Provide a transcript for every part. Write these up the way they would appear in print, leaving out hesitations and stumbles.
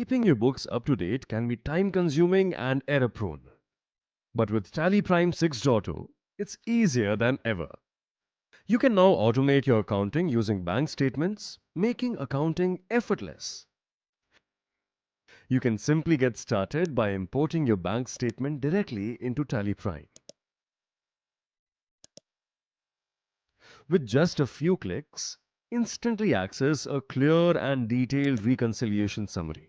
Keeping your books up to date can be time-consuming and error-prone. But with TallyPrime 6.0, it's easier than ever. You can now automate your accounting using bank statements, making accounting effortless. You can simply get started by importing your bank statement directly into TallyPrime. With just a few clicks, instantly access a clear and detailed reconciliation summary.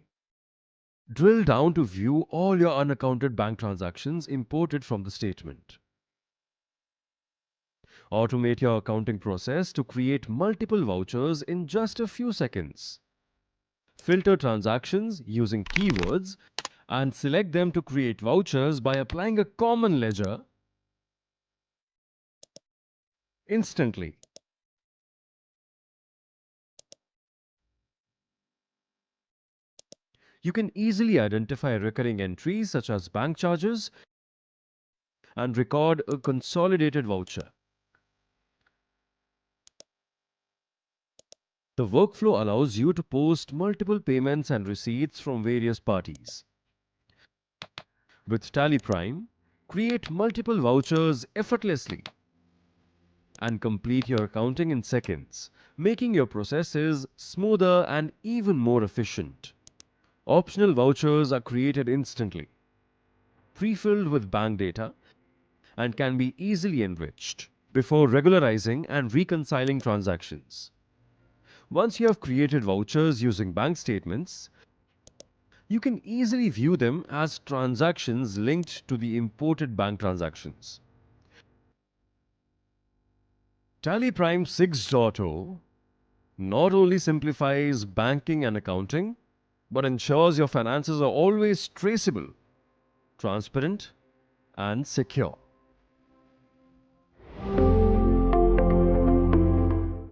Drill down to view all your unaccounted bank transactions imported from the statement. Automate your accounting process to create multiple vouchers in just a few seconds. Filter transactions using keywords and select them to create vouchers by applying a common ledger instantly. You can easily identify recurring entries such as bank charges and record a consolidated voucher. The workflow allows you to post multiple payments and receipts from various parties. With TallyPrime, create multiple vouchers effortlessly and complete your accounting in seconds, making your processes smoother and even more efficient. Optional vouchers are created instantly, pre-filled with bank data, and can be easily enriched before regularizing and reconciling transactions. Once you have created vouchers using bank statements, you can easily view them as transactions linked to the imported bank transactions. TallyPrime 6.0 not only simplifies banking and accounting, but ensures your finances are always traceable, transparent, and secure.